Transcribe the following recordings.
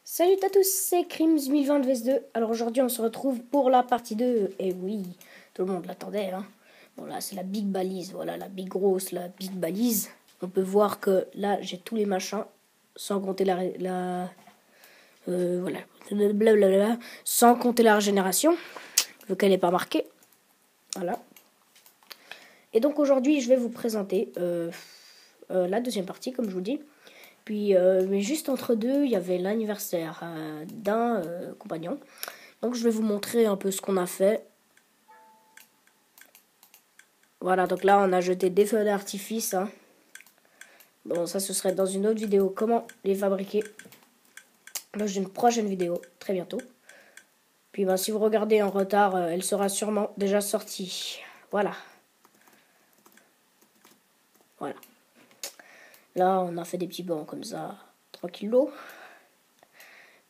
Salut à tous, c'est Crims 1020 vs2. Alors aujourd'hui on se retrouve pour la partie 2. Et oui, tout le monde l'attendait. Bon là c'est la big balise, voilà la big grosse, la big balise. On peut voir que là j'ai tous les machins, sans compter voilà, blablabla, sans compter la régénération, vu qu'elle n'est pas marquée. Voilà. Et donc aujourd'hui je vais vous présenter la deuxième partie comme je vous dis. Puis, mais juste entre deux, il y avait l'anniversaire d'un compagnon. Donc, je vais vous montrer un peu ce qu'on a fait. Voilà, donc là, on a jeté des feux d'artifice. Bon, ça, ce serait dans une autre vidéo. Comment les fabriquer. Dans une prochaine vidéo, très bientôt. Puis, ben, si vous regardez en retard, elle sera sûrement déjà sortie. Voilà. Voilà. Là, on a fait des petits bancs comme ça, tranquillo.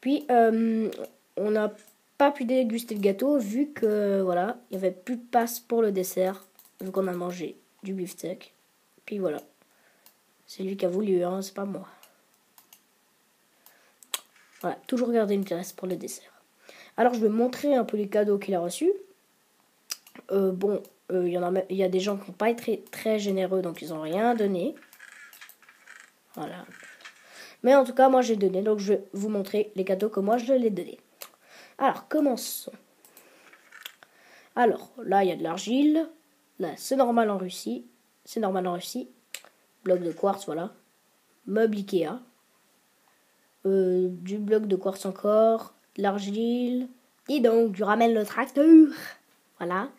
Puis, on n'a pas pu déguster le gâteau vu que, voilà, il n'y avait plus de passe pour le dessert. Vu qu'on a mangé du beefsteak. Puis voilà. C'est lui qui a voulu, c'est pas moi. Voilà, toujours garder une place pour le dessert. Alors, je vais montrer un peu les cadeaux qu'il a reçus. Bon, il y a des gens qui n'ont pas été très généreux, donc ils n'ont rien donné. Voilà. Mais en tout cas, moi j'ai donné, donc je vais vous montrer les cadeaux que moi je les ai donnés. Alors, commençons. Alors, là, il y a de l'argile. Là, c'est normal en Russie. C'est normal en Russie. Bloc de quartz, voilà. Meuble Ikea. Du bloc de quartz encore. De l'argile. Et donc, du ramène le tracteur. Voilà.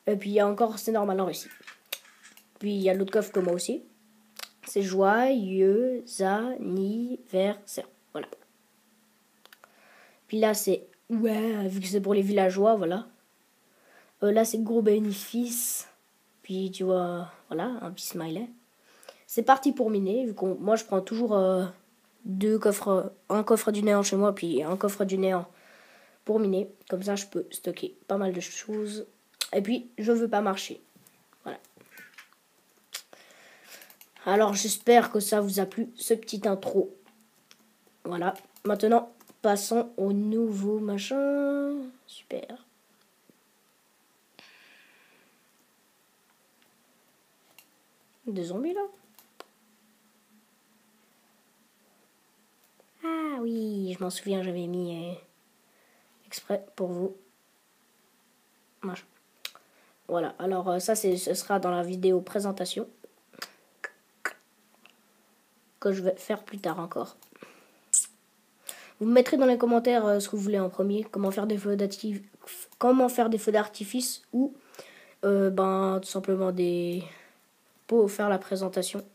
Et puis, il y a encore c'est normal en Russie. Puis, il y a l'autre coffre que moi aussi. C'est joyeux anniversaire. Voilà. Puis là, c'est... Ouais, vu que c'est pour les villageois, voilà. Là, c'est gros bénéfice. Puis, tu vois, voilà, un petit smiley. C'est parti pour miner. Vu qu'on, moi, je prends toujours deux coffres. Un coffre du néant chez moi, puis un coffre du néant pour miner. Comme ça, je peux stocker pas mal de choses. Et puis, je veux pas marcher. Voilà. Alors, j'espère que ça vous a plu, ce petit intro. Voilà. Maintenant, passons au nouveau machin. Super. Des zombies, là. Ah oui, je m'en souviens, j'avais mis exprès pour vous. Machin. Voilà, alors ça, ce sera dans la vidéo présentation. Que je vais faire plus tard encore. Vous me mettrez dans les commentaires ce que vous voulez en premier, comment faire des feux d'artifice ou tout simplement pour faire la présentation.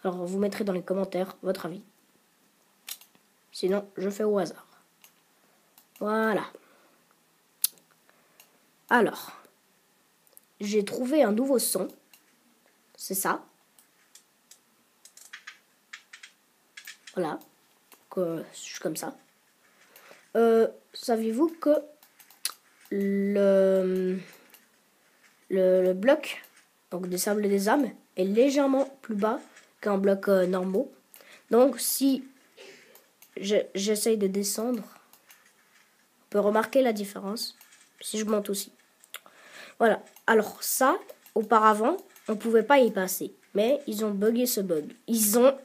Alors vous mettrez dans les commentaires votre avis. Sinon, je fais au hasard. Voilà. Alors, j'ai trouvé un nouveau son. C'est ça. Voilà. Je suis comme ça. Saviez-vous que le bloc donc des sables et des âmes est légèrement plus bas qu'un bloc normaux. Donc si j'essaye de descendre, on peut remarquer la différence. Si je monte aussi. Voilà. Alors ça, auparavant, on pouvait pas y passer. Mais ils ont bugué ce bug. Ils ont...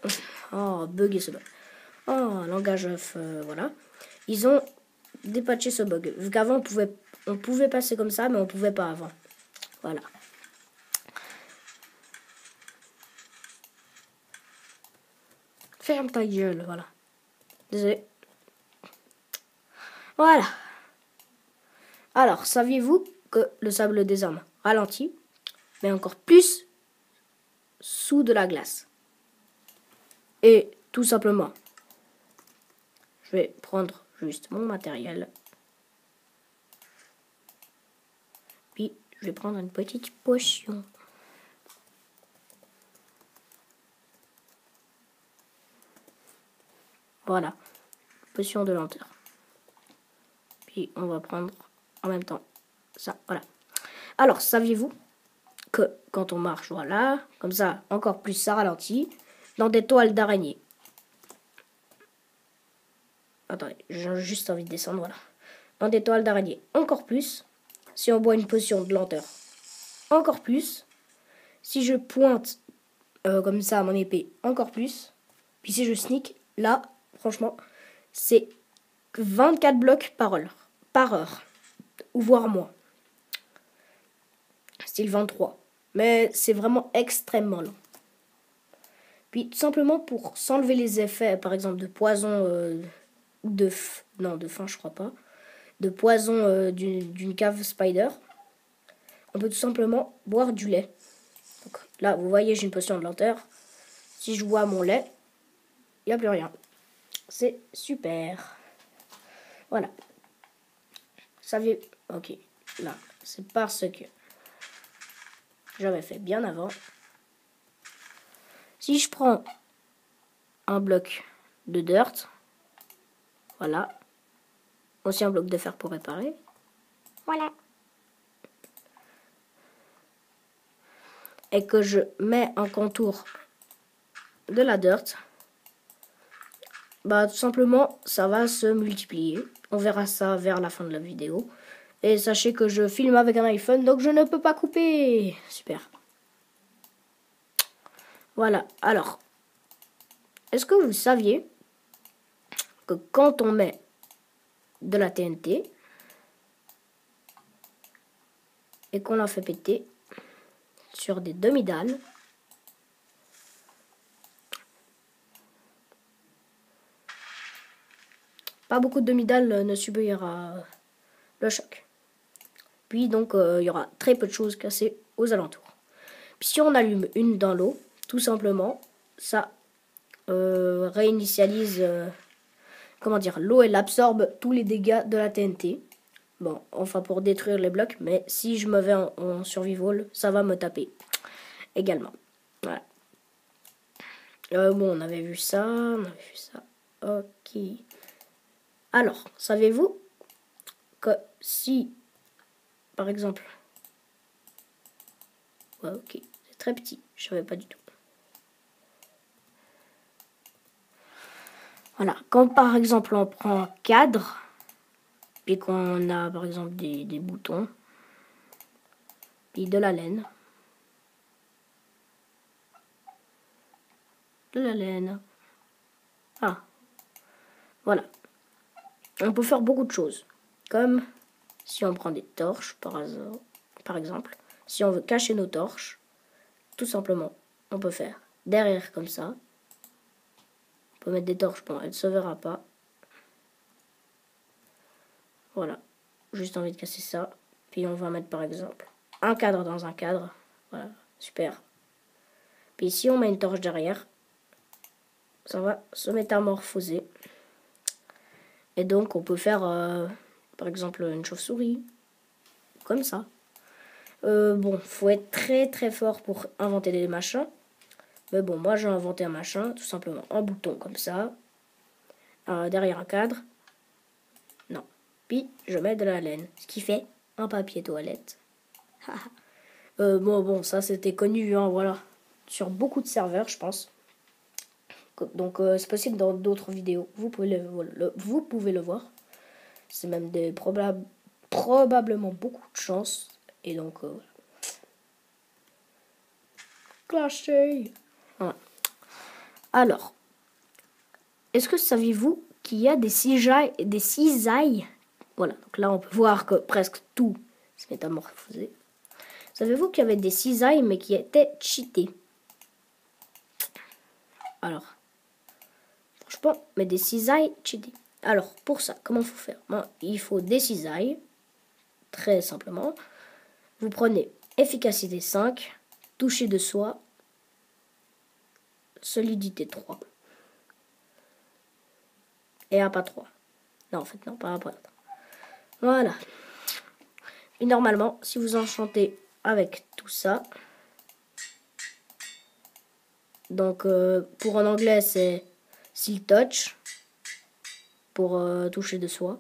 Oh, bugué ce bug. Oh, langage voilà. Ils ont dépatché ce bug. Vu qu'avant, on pouvait passer comme ça, mais on pouvait pas avant. Voilà. Ferme ta gueule, voilà. Désolé. Voilà. Alors, saviez-vous que le sable des âmes ralentit, mais encore plus sous de la glace? Et tout simplement, je vais prendre juste mon matériel. Puis, je vais prendre une petite potion. Voilà. Potion de lenteur. Puis, on va prendre en même temps ça. Voilà. Alors, saviez-vous que quand on marche, voilà, comme ça, encore plus ça ralentit, dans des toiles d'araignée. Attendez, j'ai juste envie de descendre, voilà. En étoile d'araignée, encore plus. Si on boit une potion de lenteur, encore plus. Si je pointe comme ça mon épée, encore plus. Puis si je sneak, là, franchement, c'est 24 blocs par heure, ou voire moins. Style 23. Mais c'est vraiment extrêmement lent. Puis tout simplement pour s'enlever les effets, par exemple de poison, de faim je crois pas, de poison d'une cave spider, on peut tout simplement boire du lait. Donc, là vous voyez j'ai une potion de lenteur. Si je bois mon lait, il n'y a plus rien. C'est super. Voilà. Ok, là, c'est parce que j'avais fait bien avant. Si je prends un bloc de dirt, voilà, aussi un bloc de fer pour réparer, voilà, et que je mets un contour de la dirt, bah tout simplement ça va se multiplier. On verra ça vers la fin de la vidéo. Et sachez que je filme avec un iPhone, donc je ne peux pas couper. Super. Voilà, alors, est-ce que vous saviez que quand on met de la TNT et qu'on la fait péter sur des demi-dalles, pas beaucoup de demi-dalles ne subira le choc. Puis donc il y aura très peu de choses cassées aux alentours. Puis si on allume une dans l'eau, tout simplement, ça réinitialise, comment dire, l'eau elle absorbe tous les dégâts de la TNT. Bon, enfin pour détruire les blocs, mais si je me mets en survival, ça va me taper également. Voilà. Bon, on avait vu ça, Ok. Alors, savez-vous que si, par exemple, ouais, ok, c'est très petit, je savais pas du tout. Voilà, quand par exemple on prend un cadre et qu'on a par exemple des boutons, puis de la laine, ah, voilà, on peut faire beaucoup de choses, comme si on prend des torches par exemple, si on veut cacher nos torches, tout simplement, on peut faire derrière comme ça. On peut mettre des torches, bon, elle ne se verra pas. Voilà, juste envie de casser ça. Puis on va mettre par exemple un cadre dans un cadre. Voilà, super. Puis si on met une torche derrière, ça va se métamorphoser. Et donc on peut faire par exemple une chauve-souris, comme ça. Bon, faut être très très fort pour inventer des machins. Mais bon, moi j'ai inventé un machin, tout simplement un bouton comme ça, derrière un cadre. Non. Puis je mets de la laine, ce qui fait un papier toilette. Bon, ça c'était connu, hein, voilà, sur beaucoup de serveurs, je pense. Donc c'est possible dans d'autres vidéos. Vous pouvez le voir. C'est même probablement beaucoup de chance. Et donc clashé. Voilà. Alors, est-ce que saviez-vous qu'il y a des cisailles? Voilà, donc là on peut voir que presque tout s'est métamorphosé. Savez-vous qu'il y avait des cisailles mais qui étaient cheatées? Alors, franchement, mais des cisailles cheatées. Alors, pour ça, comment il faut faire? Bon, il faut des cisailles, très simplement. Vous prenez efficacité 5, toucher de soie, solidité 3. Et APA 3. Non, en fait, non, pas APA 3. Voilà. Et normalement, si vous enchantez avec tout ça, donc pour en anglais, c'est Seal Touch, pour toucher de soie.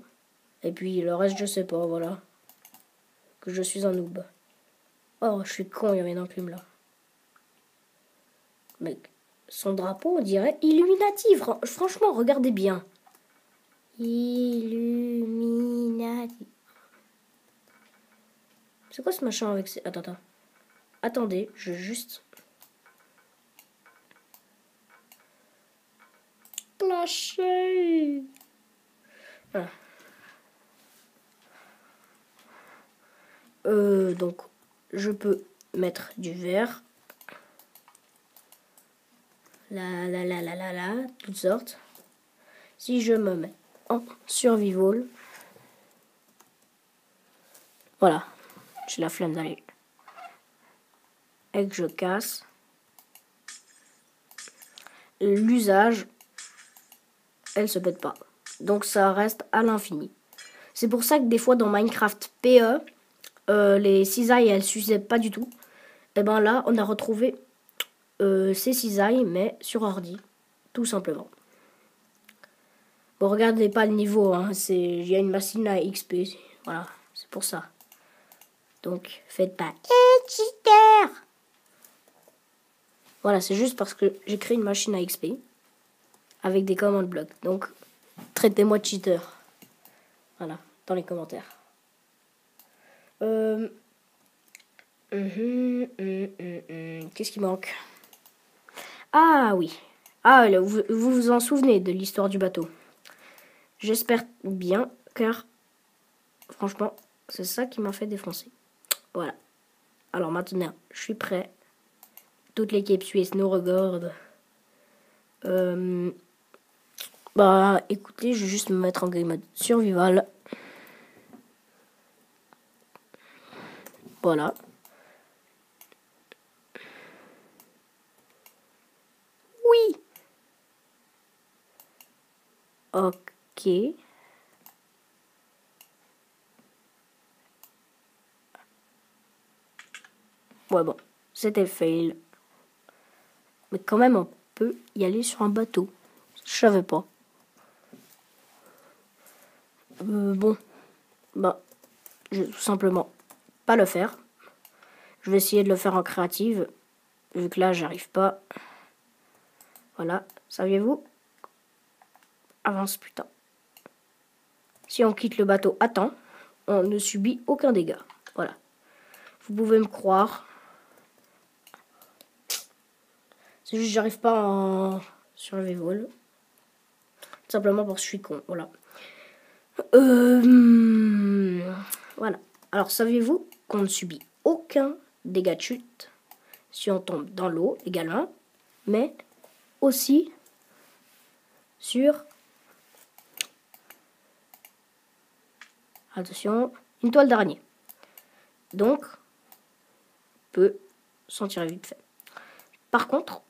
Et puis le reste, je sais pas, voilà. Que je suis un noob. Oh, je suis con, il y avait une enclume là. Mec, son drapeau, on dirait Illuminati. Franchement, regardez bien. Illuminati. C'est quoi ce machin avec ces... Attends. Attendez, je juste... Lâcher. Voilà. Donc, je peux mettre du vert. Là, toutes sortes. Si je me mets en survival, voilà, j'ai la flemme d'aller. Et que je casse. L'usage, elle se pète pas. Donc ça reste à l'infini. C'est pour ça que des fois dans Minecraft PE, les cisailles elles s'usaient pas du tout. Et ben là, on a retrouvé ces cisailles, mais sur ordi, tout simplement. Bon, regardez pas le niveau, hein, il y a une machine à XP, voilà, c'est pour ça. Donc, faites pas cheater. Voilà, c'est juste parce que j'ai créé une machine à XP avec des command blocs. Donc, traitez-moi de cheater. Voilà, dans les commentaires. Qu'est-ce qui manque? Ah oui. Ah, là, vous vous en souvenez de l'histoire du bateau. J'espère bien, car franchement, c'est ça qui m'a fait défoncer. Voilà. Alors maintenant, je suis prêt. Toute l'équipe suisse nous regarde. Bah, écoutez, je vais juste me mettre en game mode survival. Voilà. Oui. Ok. Ouais, bon, c'était fail. Mais quand même, on peut y aller sur un bateau. Je savais pas. Bon, bah, je vais tout simplement pas le faire. Je vais essayer de le faire en créative, vu que là, j'arrive pas. Voilà, saviez-vous? Avance, putain. Si on quitte le bateau à temps, on ne subit aucun dégât. Voilà. Vous pouvez me croire. C'est juste que j'arrive pas en survival. Tout simplement parce que je suis con. Voilà. Voilà. Alors, saviez-vous qu'on ne subit aucun dégât de chute si on tombe dans l'eau également, mais aussi sur... Attention, une toile d'araignée. Donc, on peut s'en tirer vite fait. Par contre,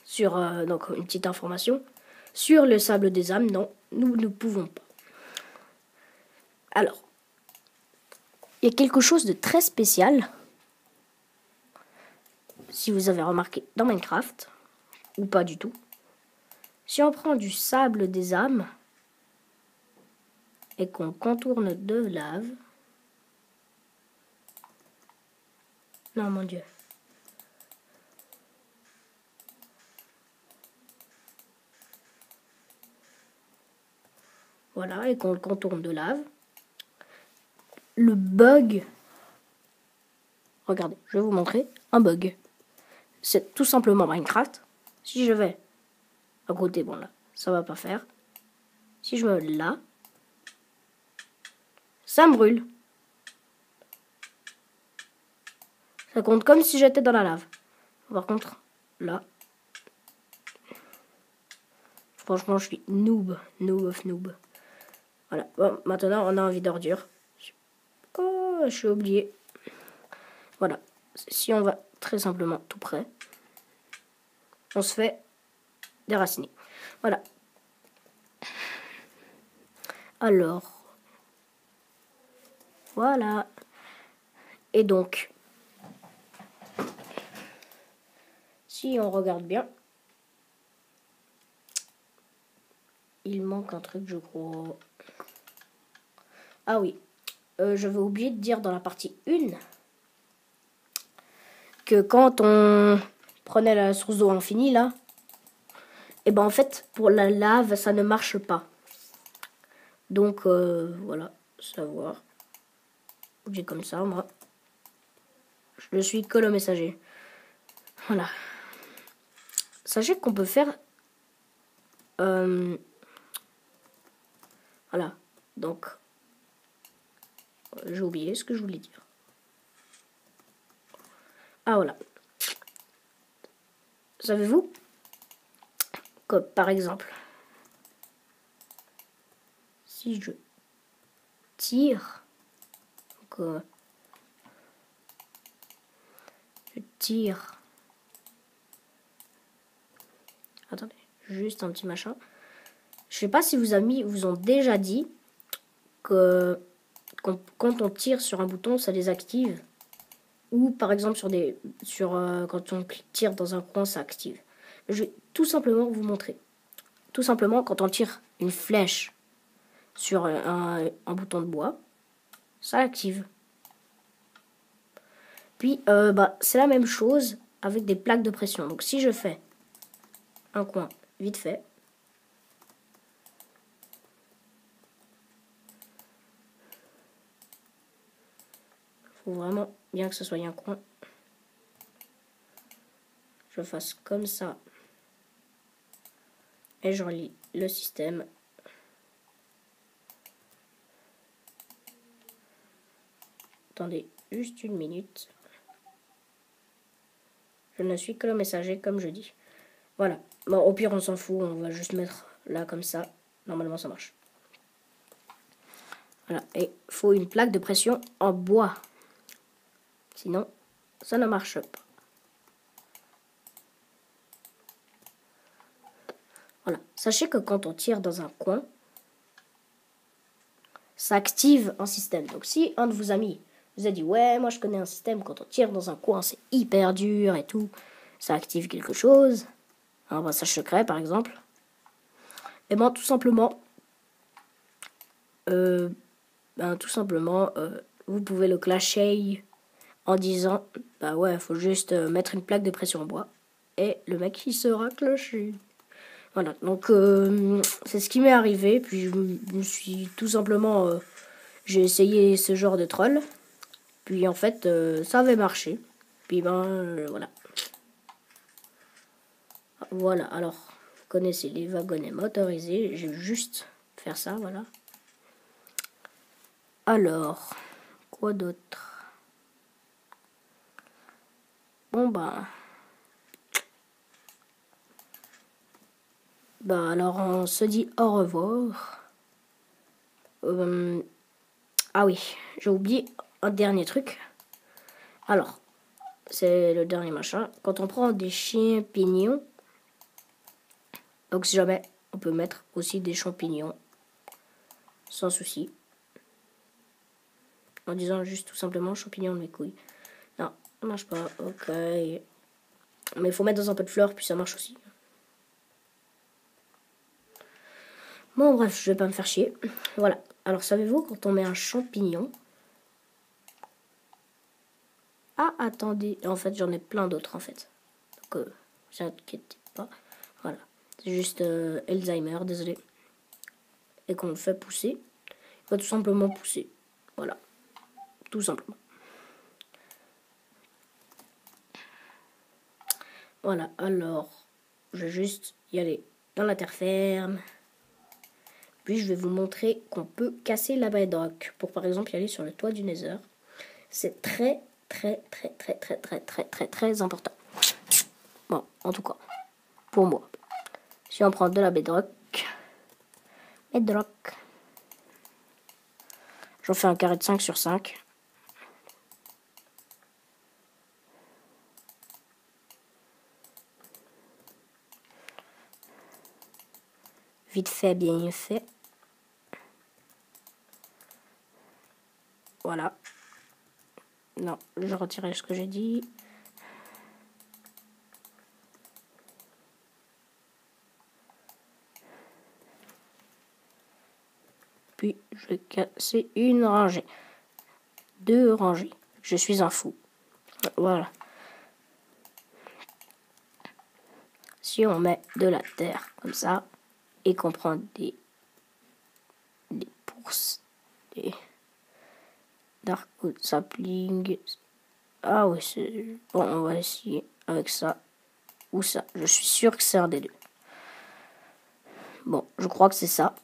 sur donc une petite information, sur le sable des âmes, non, nous ne pouvons pas. Alors, il y a quelque chose de très spécial, si vous avez remarqué dans Minecraft, ou pas du tout. Si on prend du sable des âmes et qu'on contourne de lave, non mon Dieu. Voilà, et qu'on le contourne de lave. Le bug, regardez, je vais vous montrer un bug. C'est tout simplement Minecraft. Si je vais à côté, bon là, ça va pas faire. Si je me mets là, ça me brûle. Ça compte comme si j'étais dans la lave. Par contre, là, franchement, je suis noob of noob. Voilà, bon, maintenant on a envie d'ordure. Oh, je suis oublié. Voilà, si on va très simplement tout près, on se fait déraciner. Voilà. Alors, voilà. Et donc, si on regarde bien, il manque un truc, je crois. Ah oui, je vais oublier de dire dans la partie 1 que quand on prenait la source d'eau infinie, là, et ben en fait, pour la lave, ça ne marche pas. Donc voilà, savoir. J'ai comme ça, moi. Je suis que le messager. Voilà. Sachez qu'on peut faire... voilà. Donc, j'ai oublié ce que je voulais dire. Ah, voilà. Savez-vous que, par exemple, si je tire... Donc, je tire... Attendez, juste un petit machin. Je sais pas si vos amis vous ont déjà dit que quand on tire sur un bouton, ça les active. Ou par exemple quand on tire dans un coin, ça active. Je vais tout simplement vous montrer. Tout simplement, quand on tire une flèche sur un bouton de bois, ça active. Puis, c'est la même chose avec des plaques de pression. Donc, si je fais un coin vite fait, faut vraiment bien que ce soit un coin. Je fasse comme ça. Et je relie le système. Attendez juste une minute. Je ne suis que le messager, comme je dis. Voilà. Bon, au pire, on s'en fout. On va juste mettre là, comme ça. Normalement, ça marche. Voilà. Et il faut une plaque de pression en bois. Sinon, ça ne marche pas. Voilà. Sachez que quand on tire dans un coin, ça active un système. Donc, si un de vos amis vous a dit « Ouais, moi, je connais un système. Quand on tire dans un coin, c'est hyper dur et tout. Ça active quelque chose. » Un brassage secret, par exemple. Et bien, tout simplement, vous pouvez le clasher en disant bah ouais, faut juste mettre une plaque de pression en bois et le mec il sera clashé. Voilà, donc c'est ce qui m'est arrivé. Puis je me suis tout simplement j'ai essayé ce genre de troll. Puis en fait ça avait marché. Puis voilà. Voilà, alors vous connaissez les wagonnets motorisés. Je vais juste faire ça, voilà. Alors, quoi d'autre? Bon alors on se dit au revoir. Ah oui, j'ai oublié un dernier truc. Alors, c'est le dernier machin. Quand on prend des champignons, donc si jamais, on peut mettre aussi des champignons, sans souci. En disant juste tout simplement champignons de mes couilles. Non, ça marche pas, ok. Mais il faut mettre dans un peu de fleurs, puis ça marche aussi. Bon bref, je vais pas me faire chier. Voilà. Alors savez-vous, quand on met un champignon... Ah, attendez. En fait, j'en ai plein d'autres, en fait. Donc, vous inquiétez pas. Voilà. C'est juste Alzheimer, désolé. Et qu'on le fait pousser. Il va tout simplement pousser. Voilà. Tout simplement. Voilà. Alors, je vais juste y aller dans la terre ferme. Puis, je vais vous montrer qu'on peut casser la bedrock. Pour, par exemple, y aller sur le toit du Nether. C'est très important. Bon, en tout cas, pour moi. Si on prend de la bedrock, j'en fais un carré de 5 sur 5. Vite fait, bien fait. Voilà. Non, je retirerai ce que j'ai dit. Puis, je vais casser une rangée. 2 rangées. Je suis un fou. Voilà. Si on met de la terre comme ça et qu'on prend des course des Darkwood Sapling. Ah oui, c'est... Bon, on va essayer avec ça ou ça. Je suis sûr que c'est un des deux. Bon, je crois que c'est ça.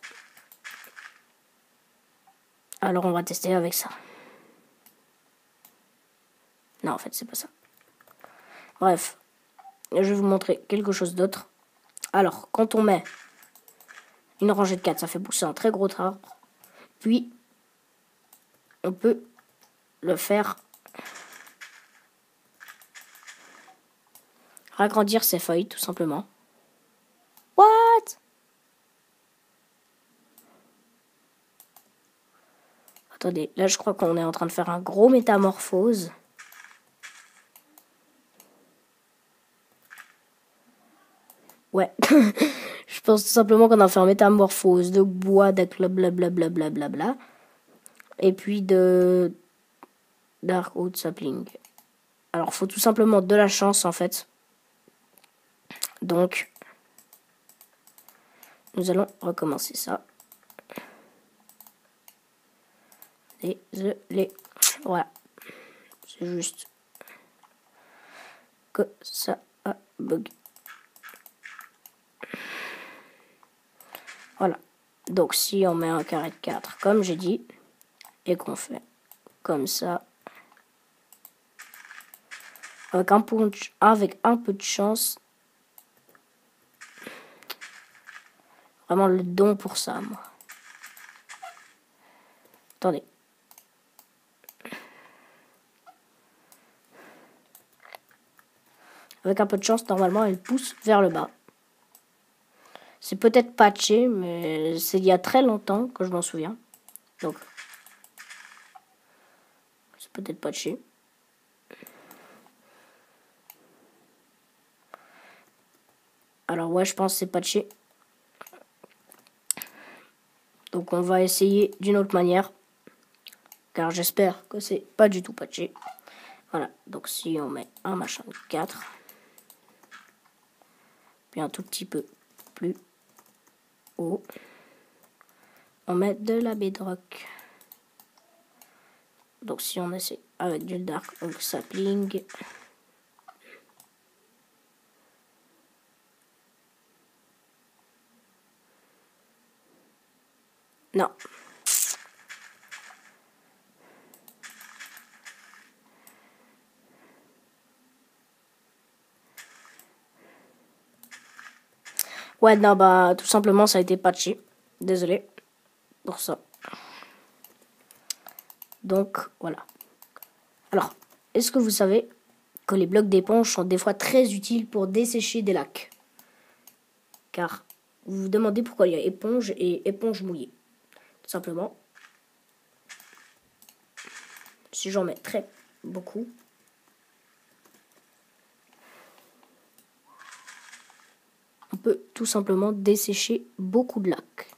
Alors on va tester avec ça. Non, en fait, c'est pas ça. Bref, je vais vous montrer quelque chose d'autre. Alors, quand on met une rangée de 4, ça fait pousser un très gros arbre. Puis, on peut le faire agrandir ses feuilles, tout simplement. What? Attendez, là je crois qu'on est en train de faire un gros métamorphose. Ouais, je pense tout simplement qu'on a fait un métamorphose de bois, de blablabla. Et puis de Darkwood Sapling. Alors, faut tout simplement de la chance en fait. Donc, nous allons recommencer ça. Désolé. Voilà. C'est juste que ça a bug. Voilà. Donc, si on met un carré de 4, comme j'ai dit, et qu'on fait comme ça, avec un peu de chance, vraiment le don pour ça, moi. Attendez. Avec un peu de chance, normalement, elle pousse vers le bas. C'est peut-être patché, mais c'est il y a très longtemps que je m'en souviens. Donc, c'est peut-être patché. Alors, ouais, je pense que c'est patché. Donc, on va essayer d'une autre manière. Car j'espère que c'est pas du tout patché. Voilà, donc si on met un machin de 4, puis un tout petit peu plus haut, on met de la bedrock. Donc si on essaie avec du Darkwood Sapling, non. Ouais, non, bah, tout simplement, ça a été patché. Désolé pour ça. Donc, voilà. Alors, est-ce que vous savez que les blocs d'éponge sont des fois très utiles pour dessécher des lacs? Car vous vous demandez pourquoi il y a éponge et éponge mouillée. Tout simplement, si j'en mets très beaucoup, on peut tout simplement dessécher beaucoup de lacs.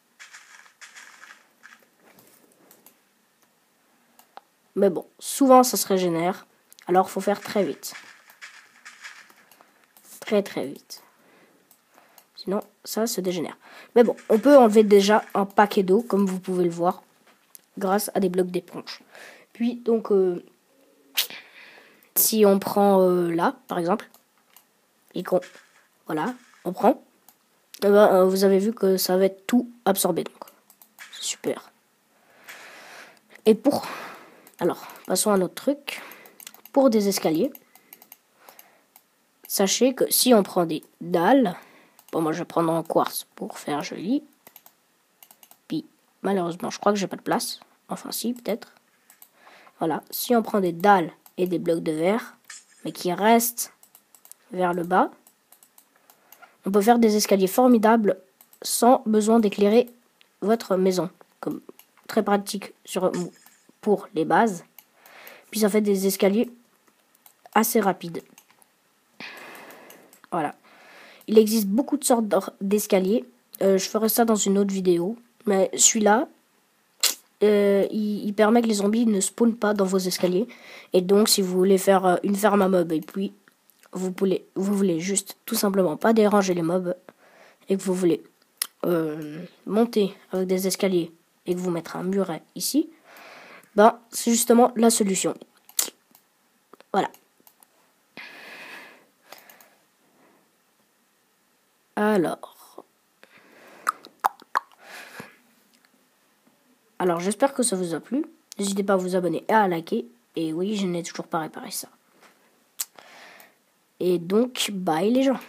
Mais bon, souvent ça se régénère, alors faut faire très vite. Très vite. Sinon, ça se dégénère. Mais bon, on peut enlever déjà un paquet d'eau, comme vous pouvez le voir, grâce à des blocs d'éponge. Puis, donc, si on prend là, par exemple, et qu'on... Voilà, on prend. Et ben, vous avez vu que ça va être tout absorbé, donc. C'est super. Et pour... Alors, passons à un autre truc. Pour des escaliers, sachez que si on prend des dalles... Bon, moi, je vais prendre en quartz pour faire joli. Puis, malheureusement, je crois que j'ai pas de place. Enfin, si, peut-être. Voilà. Si on prend des dalles et des blocs de verre, mais qui restent vers le bas, on peut faire des escaliers formidables sans besoin d'éclairer votre maison. Comme très pratique pour les bases. Puis, ça fait des escaliers assez rapides. Voilà. Il existe beaucoup de sortes d'escaliers. Je ferai ça dans une autre vidéo. Mais celui-là, il permet que les zombies ne spawnent pas dans vos escaliers. Et donc, si vous voulez faire une ferme à mobs et puis vous voulez juste tout simplement pas déranger les mobs et que vous voulez monter avec des escaliers et que vous mettrez un muret ici, ben, c'est justement la solution. Voilà. Alors j'espère que ça vous a plu. N'hésitez pas à vous abonner et à liker. Et oui, je n'ai toujours pas réparé ça. Et donc, bye les gens.